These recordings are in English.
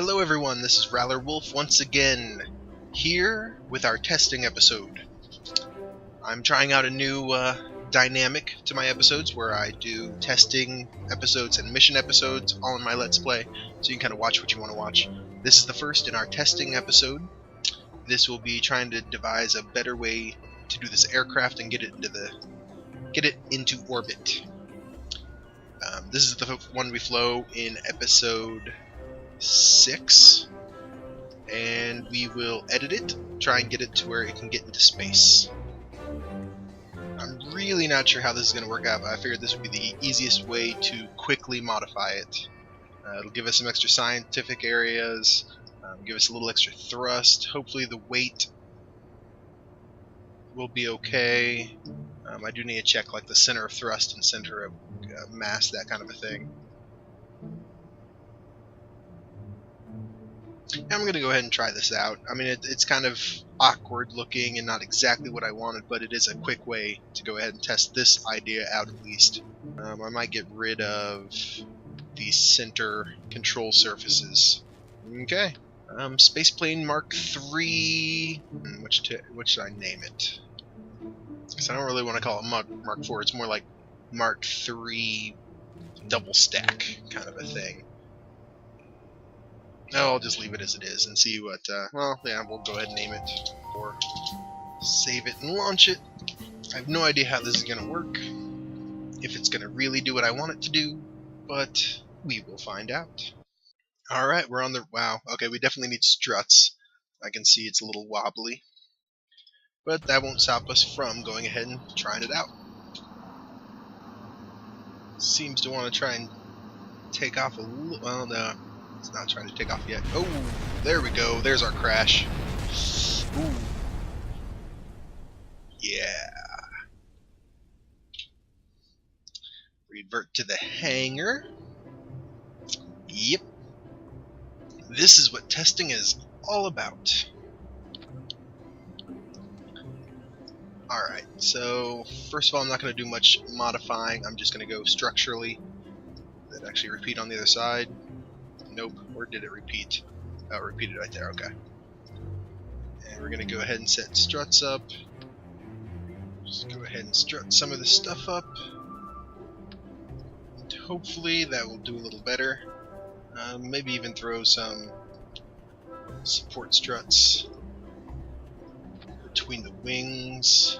Hello everyone, this is RalorWolf once again, here with our testing episode. I'm trying out a new dynamic to my episodes where I do testing episodes and mission episodes all in my Let's Play, so you can kind of watch what you want to watch. This is the first in our testing episode. This will be trying to devise a better way to do this aircraft and get it into orbit. This is the one we flew in episode 6, and we will edit it, try and get it to where it can get into space. I'm really not sure how this is going to work out, but I figured this would be the easiest way to quickly modify it. It'll give us some extra scientific areas, give us a little extra thrust. Hopefully the weight will be okay. I do need to check like the center of thrust and center of mass, that kind of a thing. I'm going to go ahead and try this out. I mean, it's kind of awkward looking and not exactly what I wanted, but it is a quick way to go ahead and test this idea out at least. I might get rid of the center control surfaces. Okay. Spaceplane Mark III. What should I name it? Because I don't really want to call it Mark IV. It's more like Mark III double stack kind of a thing. No, I'll just leave it as it is and see what, well, yeah, we'll go ahead and name it, or save it and launch it. I have no idea how this is going to work, if it's going to really do what I want it to do, but we will find out. Alright, we're on the, wow, okay, we definitely need struts. I can see it's a little wobbly, but that won't stop us from going ahead and trying it out. Seems to want to try and take off a little, well, no. It's not trying to take off yet. Oh, there we go. There's our crash. Ooh. Yeah. Revert to the hangar. Yep. This is what testing is all about. Alright, so first of all, I'm not going to do much modifying. I'm just going to go structurally. That actually repeat on the other side. Nope, or did it repeat? Oh, it repeated right there, okay. And we're going to go ahead and set struts up. Just go ahead and strut some of this stuff up. And hopefully that will do a little better. Maybe even throw some support struts between the wings.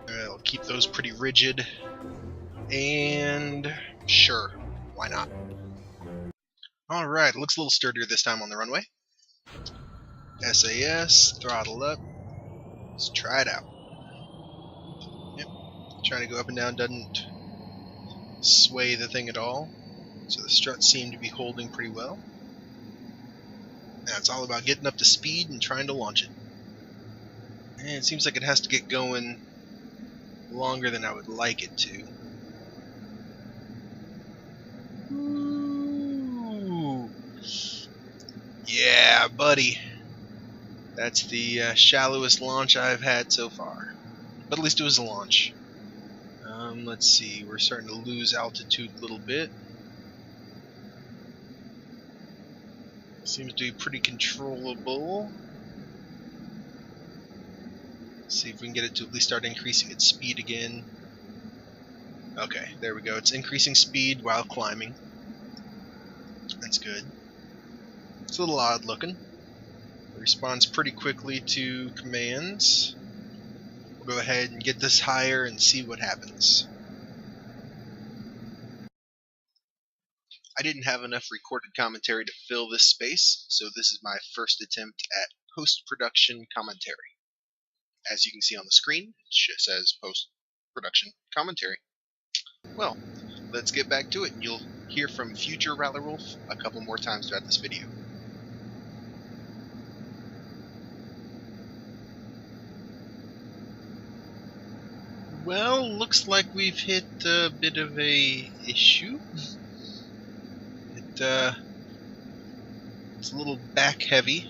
I'll keep those pretty rigid. And sure, why not? Alright, looks a little sturdier this time on the runway. SAS, throttle up. Let's try it out. Yep, trying to go up and down doesn't sway the thing at all. So the struts seem to be holding pretty well. Now it's all about getting up to speed and trying to launch it. And it seems like it has to get going longer than I would like it to. Yeah, buddy. That's the shallowest launch I've had so far. But at least it was a launch. Let's see, we're starting to lose altitude a little bit. Seems to be pretty controllable. Let's see if we can get it to at least start increasing its speed again. Okay, there we go. It's increasing speed while climbing. That's good. It's a little odd looking. It responds pretty quickly to commands. We'll go ahead and get this higher and see what happens. I didn't have enough recorded commentary to fill this space, so this is my first attempt at post-production commentary. As you can see on the screen, it just says post-production commentary. Well, let's get back to it, and you'll hear from future RalorWolf a couple more times throughout this video. Well, looks like we've hit a bit of a issue. It's a little back heavy.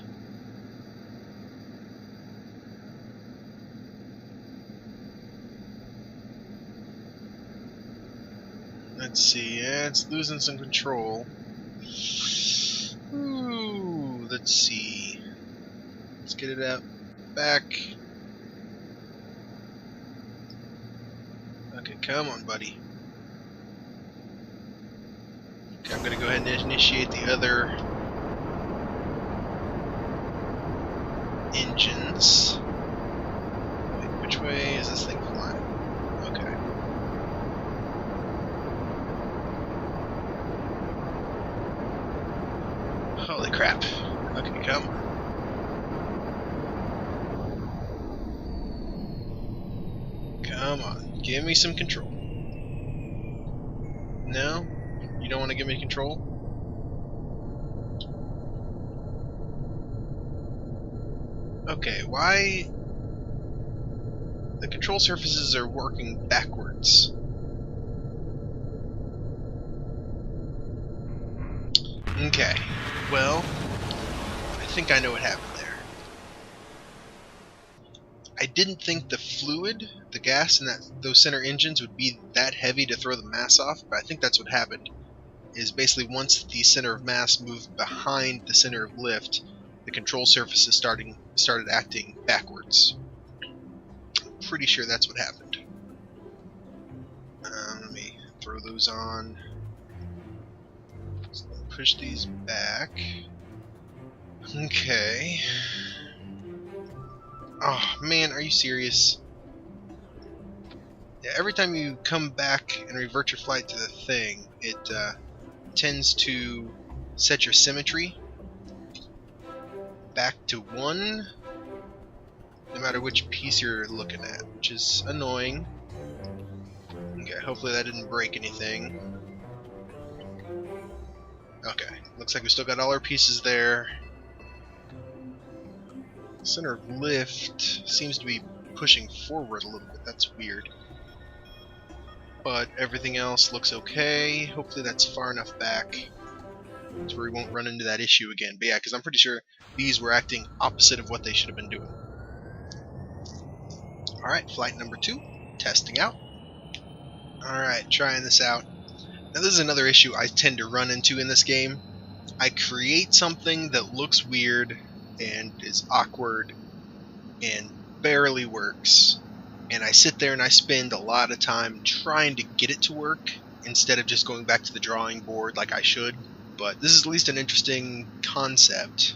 Let's see, yeah, it's losing some control. let's see. Let's get it out back. Okay, come on, buddy. Okay, I'm gonna go ahead and initiate the other engines. Wait, which way is this thing flying? Okay. Holy crap. Okay, come on. Come on, give me some control. No? You don't want to give me control? Okay, why... The control surfaces are working backwards. Okay, well, I think I know what happened there. I didn't think the fluid, the gas in those center engines would be that heavy to throw the mass off, but I think that's what happened. Is basically once the center of mass moved behind the center of lift, the control surfaces started acting backwards. I'm pretty sure that's what happened. Let me throw those on. So push these back. Okay. Oh man, are you serious? Yeah, every time you come back and revert your flight to the thing, it tends to set your symmetry back to 1, no matter which piece you're looking at, which is annoying. Okay, hopefully that didn't break anything. Okay, looks like we still got all our pieces there. Center of lift seems to be pushing forward a little bit. That's weird. But everything else looks okay. Hopefully that's far enough back to where we won't run into that issue again. But yeah, because I'm pretty sure these were acting opposite of what they should have been doing. Alright, flight number 2. Testing out. Alright, trying this out. Now this is another issue I tend to run into in this game. I create something that looks weird and is awkward and barely works. And I sit there and I spend a lot of time trying to get it to work instead of just going back to the drawing board like I should. But this is at least an interesting concept,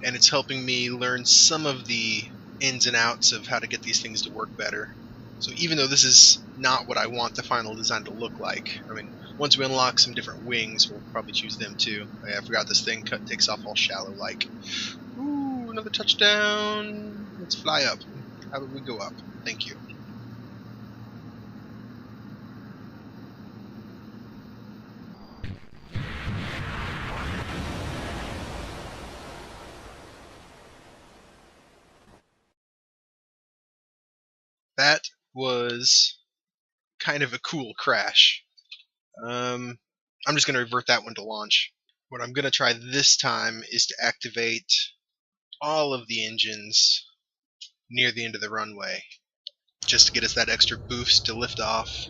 and it's helping me learn some of the ins and outs of how to get these things to work better. So even though this is not what I want the final design to look like, I mean, once we unlock some different wings, we'll probably choose them too. Oh, yeah, I forgot this thing takes off all shallow like. Ooh, another touchdown. Let's fly up. How about we go up? Thank you. That was kind of a cool crash. I'm just going to revert that one to launch. What I'm going to try this time is to activate all of the engines near the end of the runway, just to get us that extra boost to lift off,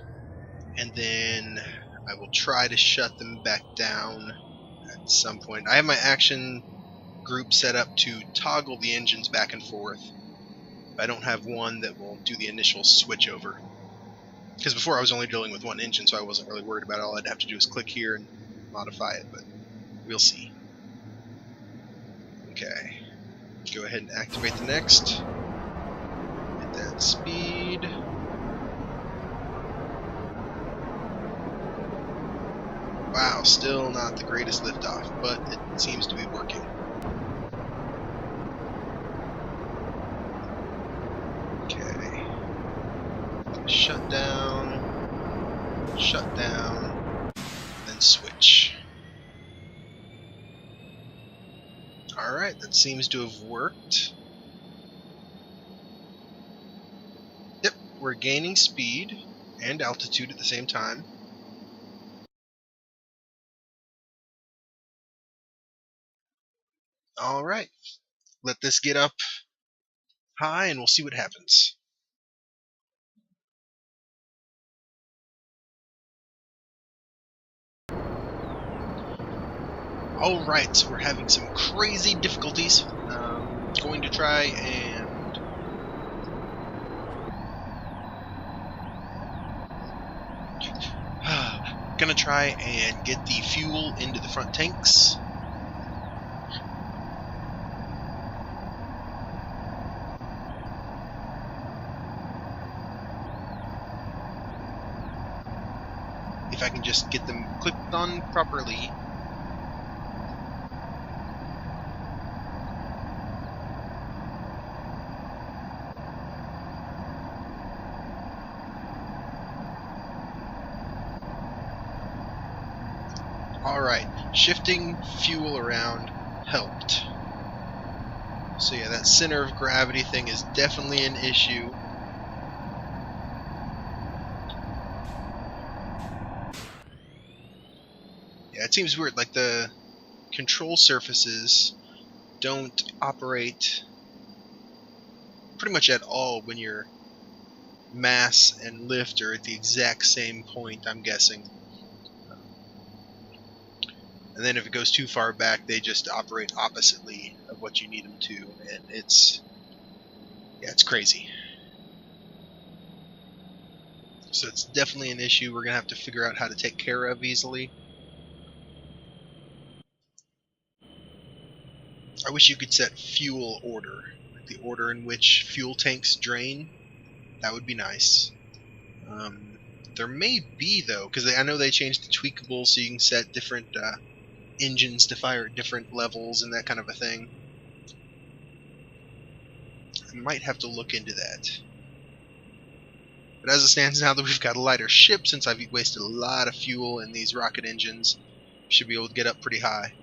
and then I will try to shut them back down at some point. I have my action group set up to toggle the engines back and forth. I don't have one that will do the initial switch over. Because before I was only dealing with one engine, so I wasn't really worried about it. All I'd have to do is click here and modify it, but we'll see. Okay. Go ahead and activate the next. Hit that speed. Wow, still not the greatest liftoff, but it seems to be working. Okay. Shut down, then switch. Alright, that seems to have worked. Yep, we're gaining speed and altitude at the same time. Alright, let this get up high and we'll see what happens. Alright, so we're having some crazy difficulties. Going to try and... gonna try and get the fuel into the front tanks. If I can just get them clicked on properly. Alright, shifting fuel around helped. So yeah, that center of gravity thing is definitely an issue. Yeah, it seems weird, like the control surfaces don't operate pretty much at all when your mass and lift are at the exact same point, I'm guessing. And then if it goes too far back, they just operate oppositely of what you need them to, and it's crazy. So it's definitely an issue we're going to have to figure out how to take care of easily. I wish you could set fuel order, like the order in which fuel tanks drain. That would be nice. There may be, though, because I know they changed the tweakable so you can set different engines to fire at different levels and that kind of a thing. I might have to look into that. But as it stands now that we've got a lighter ship, since I've wasted a lot of fuel in these rocket engines, we should be able to get up pretty high.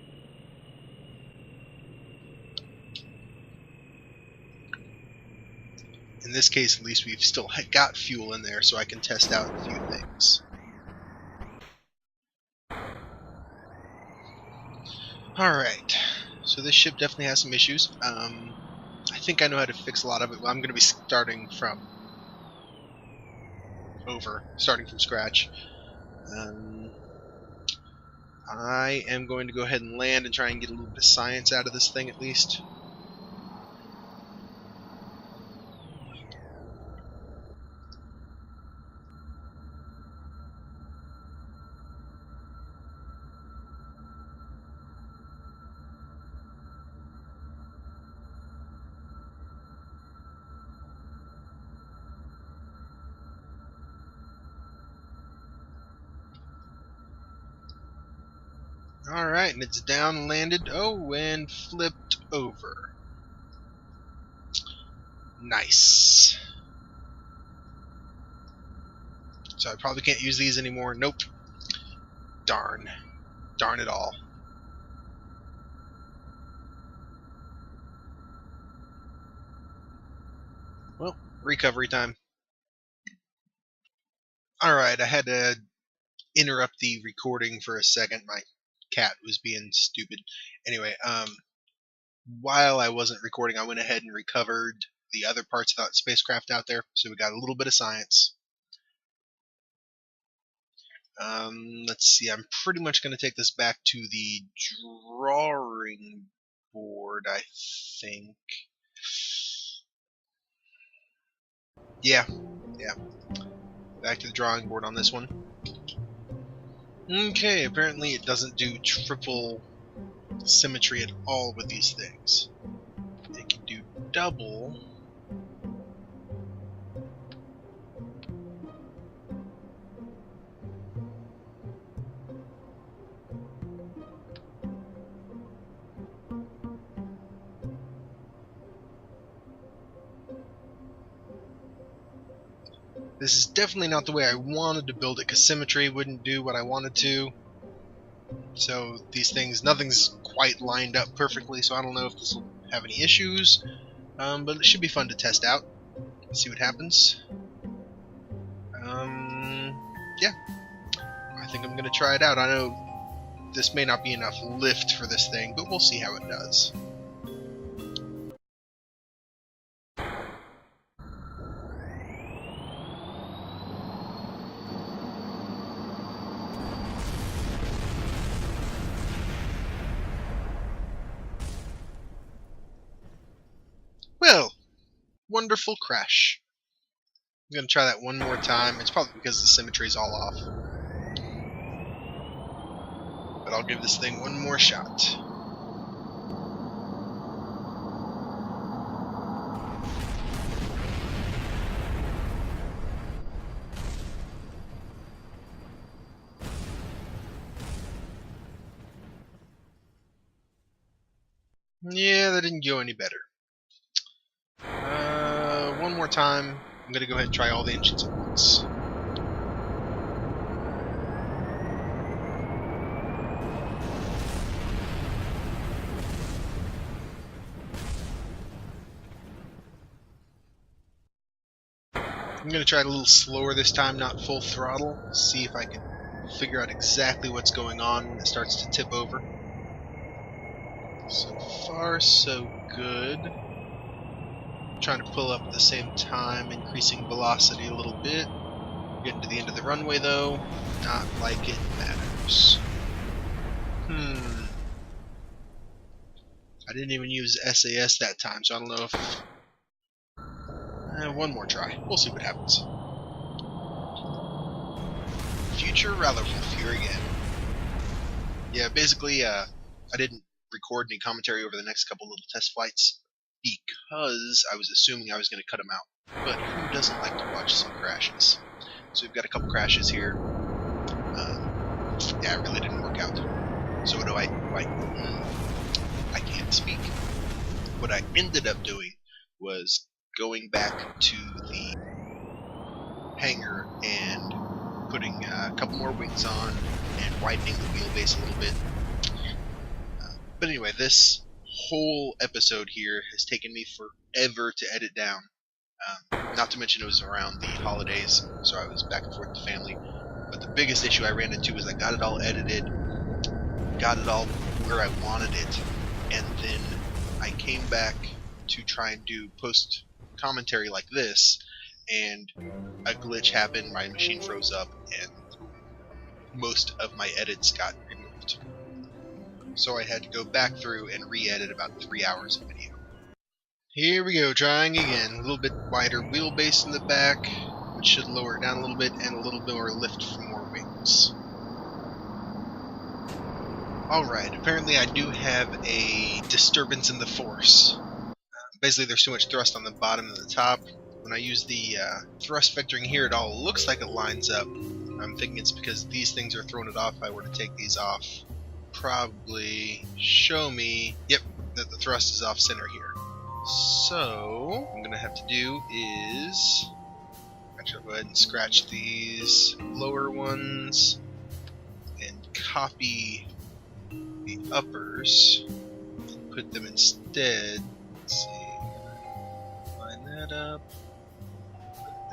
In this case, at least we've still got fuel in there, so I can test out a few things. Alright, so this ship definitely has some issues. I think I know how to fix a lot of it. I'm going to be starting from scratch. I am going to go ahead and land and try and get a little bit of science out of this thing at least. Alright, and it's down and landed. Oh, and flipped over. Nice. So I probably can't use these anymore. Nope. Darn. Darn it all. Well, recovery time. Alright, I had to interrupt the recording for a second. My cat was being stupid. Anyway, while I wasn't recording, I went ahead and recovered the other parts of that spacecraft out there, so we got a little bit of science. Let's see, I'm pretty much going to take this back to the drawing board, I think. Yeah. Back to the drawing board on this one. Okay, apparently it doesn't do triple symmetry at all with these things. They can do double. This is definitely not the way I wanted to build it, because symmetry wouldn't do what I wanted to. So these things, nothing's quite lined up perfectly, so I don't know if this will have any issues. But it should be fun to test out. See what happens. Yeah. I think I'm going to try it out. I know this may not be enough lift for this thing, but we'll see how it does. wonderful crash. I'm going to try that one more time. It's probably because the symmetry is all off. But I'll give this thing one more shot. Yeah, that didn't go any better. One more time. I'm going to go ahead and try all the engines at once. I'm going to try it a little slower this time, not full throttle. See if I can figure out exactly what's going on when it starts to tip over. So far, so good. Trying to pull up at the same time, increasing velocity a little bit. Getting to the end of the runway though, not like it matters. I didn't even use SAS that time, so I don't know if... one more try. We'll see what happens. Future RalorWolf here again. Yeah, basically, I didn't record any commentary over the next couple little test flights because I was assuming I was going to cut them out. But who doesn't like to watch some crashes? So we've got a couple crashes here. Yeah, it really didn't work out. So what do I can't speak. What I ended up doing was going back to the hangar and putting a couple more wings on and widening the wheelbase a little bit. But anyway, this whole episode here has taken me forever to edit down. Not to mention it was around the holidays, so I was back and forth to family. But the biggest issue I ran into was I got it all edited, got it all where I wanted it, and then I came back to try and do post commentary like this, and a glitch happened, my machine froze up, and most of my edits got removed. So I had to go back through and re-edit about 3 hours of video. Here we go, trying again. A little bit wider wheelbase in the back, which should lower it down a little bit, and a little bit more lift for more wings. Alright, apparently I do have a disturbance in the force. Basically there's too much thrust on the bottom and the top. When I use the thrust vectoring here, it all looks like it lines up. I'm thinking it's because these things are throwing it off. If I were to take these off, probably show me, yep, that the thrust is off center here. So, what I'm going to have to do is, actually I'll go ahead and scratch these lower ones and copy the uppers and put them instead. Let's see, line that up,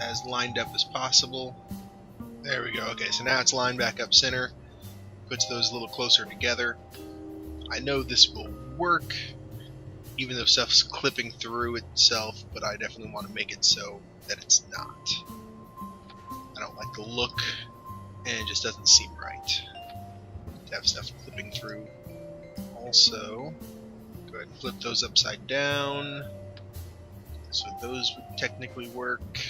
as lined up as possible. There we go. Okay, so now it's lined back up center, puts those a little closer together. I know this will work, even though stuff's clipping through itself, but I definitely want to make it so that it's not. I don't like the look, and it just doesn't seem right to have stuff clipping through. Also, go ahead and flip those upside down, so those would technically work.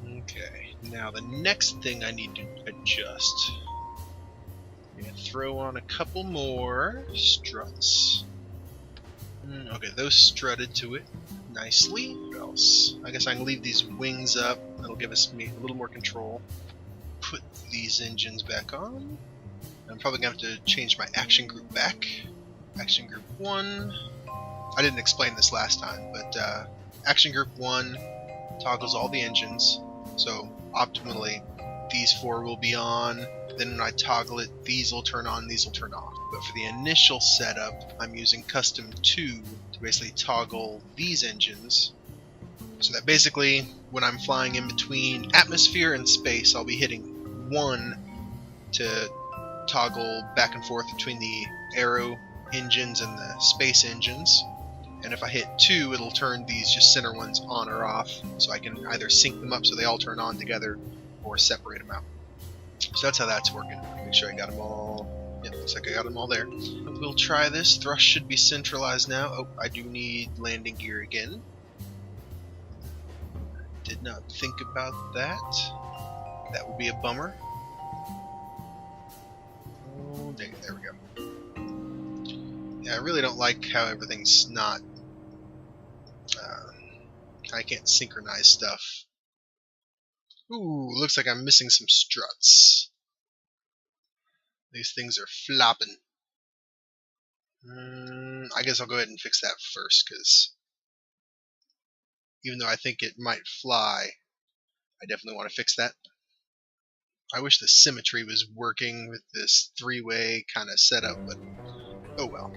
Okay, now the next thing I need to adjust. I'm going to throw on a couple more struts. Okay, those strutted to it nicely. What else? I guess I can leave these wings up. That'll give us a little more control. Put these engines back on. I'm probably going to have to change my action group back. Action group 1. I didn't explain this last time, but action group 1 toggles all the engines. So optimally, these 4 will be on. Then when I toggle it, these will turn on, these will turn off. But for the initial setup, I'm using custom 2 to basically toggle these engines. So that basically, when I'm flying in between atmosphere and space, I'll be hitting 1 to toggle back and forth between the aero engines and the space engines. And if I hit 2, it'll turn these just center ones on or off, so I can either sync them up so they all turn on together, or separate them out. So that's how that's working. Make sure I got them all. Yeah, looks like I got them all there. We'll try this. Thrust should be centralized now. Oh, I do need landing gear again. Did not think about that. That would be a bummer. Oh, dang, there we go. Yeah, I really don't like how everything's not... I can't synchronize stuff. Ooh, looks like I'm missing some struts. These things are flopping. I guess I'll go ahead and fix that first, because even though I think it might fly, I definitely want to fix that. I wish the symmetry was working with this three-way kind of setup, but oh well.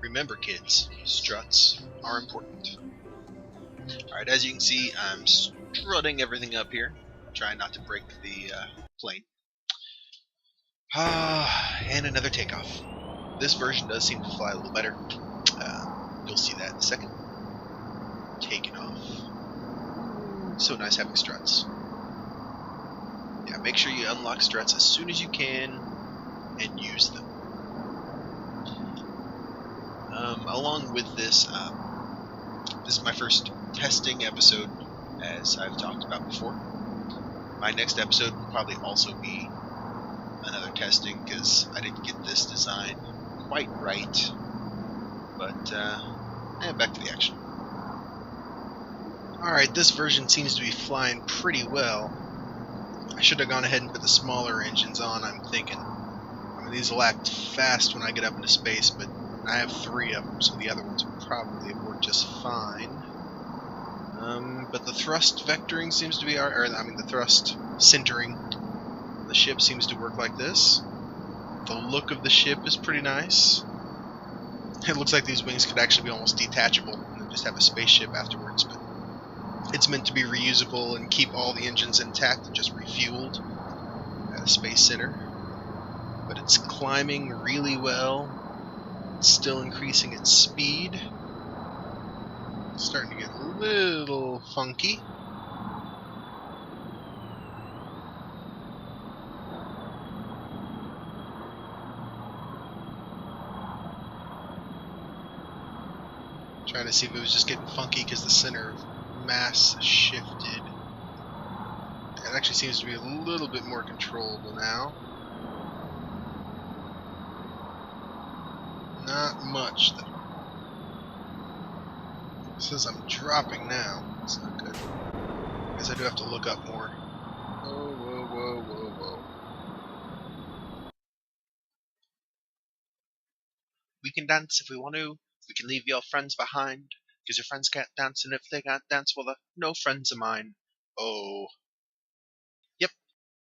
Remember, kids, struts are important. Alright, as you can see, I'm strutting everything up here, trying not to break the plane. And another takeoff. This version does seem to fly a little better. You'll see that in a second. Taking off. So nice having struts. Yeah, make sure you unlock struts as soon as you can and use them. Along with this, this is my first testing episode, as I've talked about before. My next episode will probably also be another testing, because I didn't get this design quite right. But, yeah, back to the action. Alright, this version seems to be flying pretty well. I should have gone ahead and put the smaller engines on, I'm thinking. I mean, these will act fast when I get up into space, but I have 3 of them, so the other ones will probably work just fine. But the thrust vectoring seems to be, the thrust centering on the ship seems to work like this. The look of the ship is pretty nice. It looks like these wings could actually be almost detachable and then just have a spaceship afterwards, but it's meant to be reusable and keep all the engines intact and just refueled at a space center. But it's climbing really well. It's still increasing its speed. It's starting to get a little funky. Trying to see if it was just getting funky because the center of mass shifted. It actually seems to be a little bit more controllable now. Not much, though. It says I'm dropping now. That's not good. I guess I do have to look up more. Whoa, whoa, whoa, whoa, whoa. We can dance if we want to. We can leave your friends behind, because your friends can't dance, and if they can't dance, well, they're no friends of mine. Oh. Yep.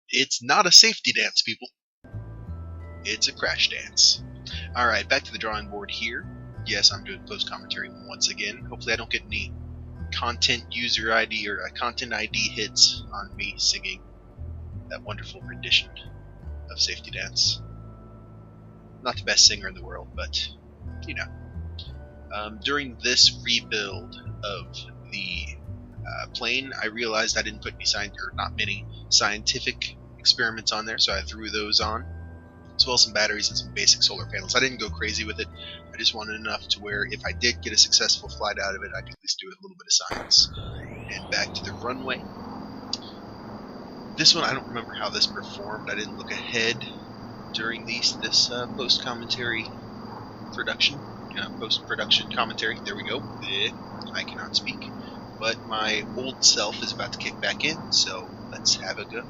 It's not a safety dance, people. It's a crash dance. Alright, back to the drawing board here. Yes, I'm doing post-commentary once again. Hopefully I don't get any content user ID or content ID hits on me singing that wonderful rendition of Safety Dance. Not the best singer in the world, but, you know. During this rebuild of the plane, I realized I didn't put not many scientific experiments on there, so I threw those on, as well as some batteries and some basic solar panels. I didn't go crazy with it. I just wanted enough to where if I did get a successful flight out of it, I could at least do a little bit of science. And back to the runway. This one, I don't remember how this performed. I didn't look ahead during this post-commentary production. Post-production commentary. There we go. I cannot speak. But my old self is about to kick back in, so let's have a go.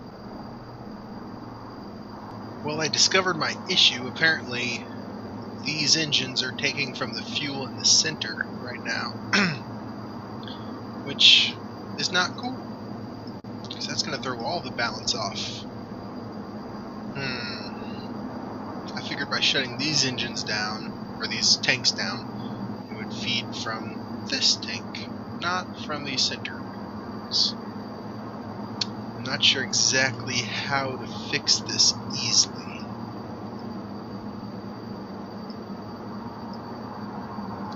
Well, I discovered my issue. Apparently, these engines are taking from the fuel in the center right now. Which is not cool, because that's going to throw all the balance off. I figured by shutting these engines down, or these tanks down, it would feed from this tank, not from the center ones. I'm not sure exactly how to fix this easily.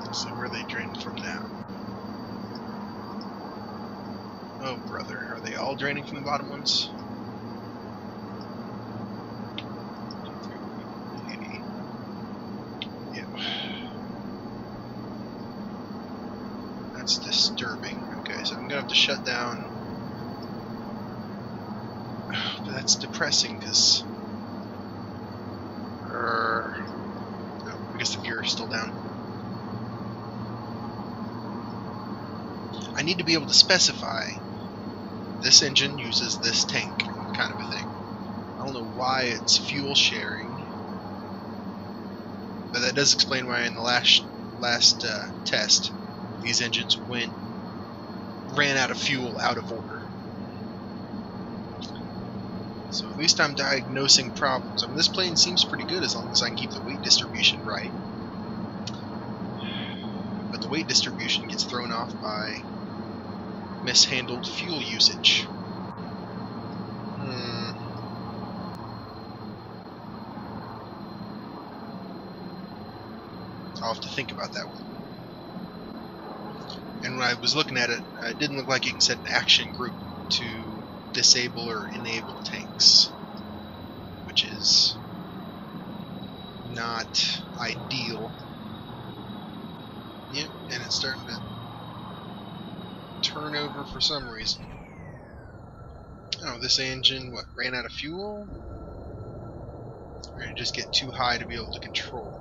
Let's see where they drain from now. Oh brother, are they all draining from the bottom ones? disturbing. Okay, so I'm gonna have to shut down. But that's depressing because. I guess the gear is still down. I need to be able to specify this engine uses this tank, kind of a thing. I don't know why it's fuel sharing, but that does explain why in the last test these engines ran out of fuel out of order. So at least I'm diagnosing problems. I mean, this plane seems pretty good as long as I can keep the weight distribution right. But the weight distribution gets thrown off by mishandled fuel usage. I'll have to think about that one. And when I was looking at it, it didn't look like you can set an action group to disable or enable tanks, which is not ideal. Yep, and it's starting to turn over for some reason. Oh, this engine, ran out of fuel? Or did it just get too high to be able to control?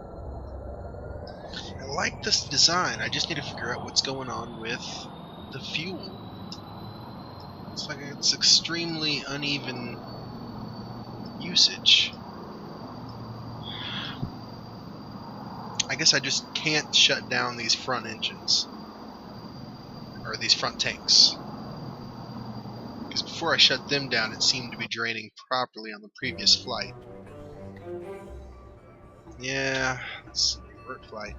I like this design, I just need to figure out what's going on with the fuel. It's like it's extremely uneven usage. I guess I just can't shut down these front engines. Or these front tanks. Because before I shut them down, it seemed to be draining properly on the previous flight. Yeah, let's see, vert flight.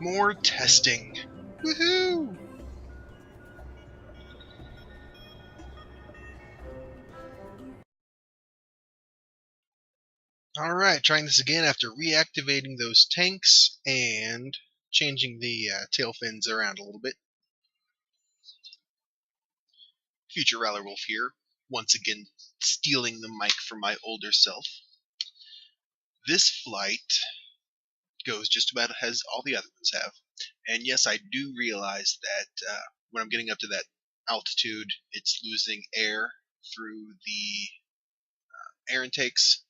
More testing. Woohoo! Alright, trying this again after reactivating those tanks and changing the tail fins around a little bit. Future RalorWolf here, once again stealing the mic from my older self. This flight goes just about as all the other ones have. And yes, I do realize that when I'm getting up to that altitude, it's losing air through the air intakes,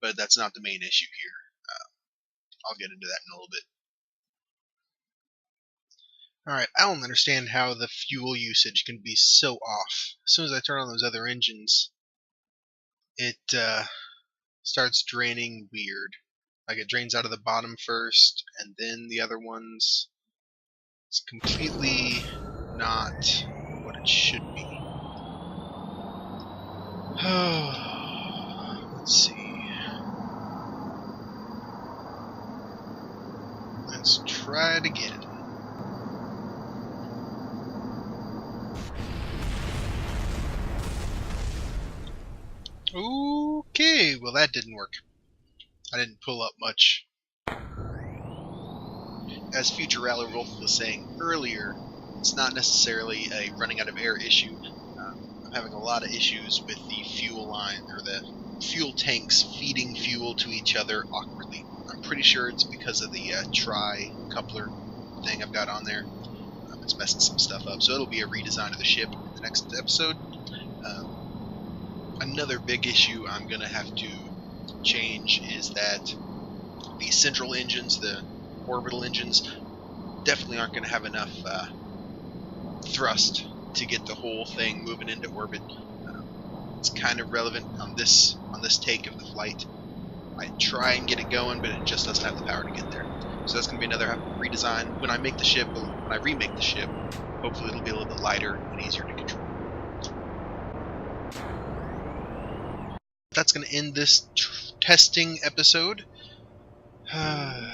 but that's not the main issue here. I'll get into that in a little bit. Alright, I don't understand how the fuel usage can be so off. As soon as I turn on those other engines, it starts draining weird. Like it drains out of the bottom first, and then the other ones. It's completely not what it should be. Let's see. Let's try it again. Okay, well that didn't work. I didn't pull up much. As Future RalorWolf was saying earlier, it's not necessarily a running out of air issue. I'm having a lot of issues with the fuel line, or the fuel tanks feeding fuel to each other awkwardly. I'm pretty sure it's because of the tri-coupler thing I've got on there. It's messing some stuff up, so it'll be a redesign of the ship in the next episode. Another big issue I'm going to have to change is that the central engines, the orbital engines, definitely aren't going to have enough thrust to get the whole thing moving into orbit. It's kind of relevant on this take of the flight. I try and get it going, but it just doesn't have the power to get there. So that's going to be another redesign. When I remake the ship, hopefully it'll be a little bit lighter and easier to control. That's going to end this testing episode. I'll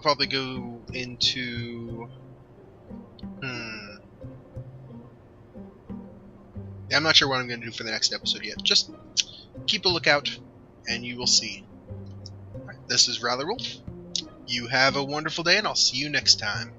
probably go into... I'm not sure what I'm going to do for the next episode yet. Just keep a lookout, and you will see. Right, this is RalorWolf. You have a wonderful day, and I'll see you next time.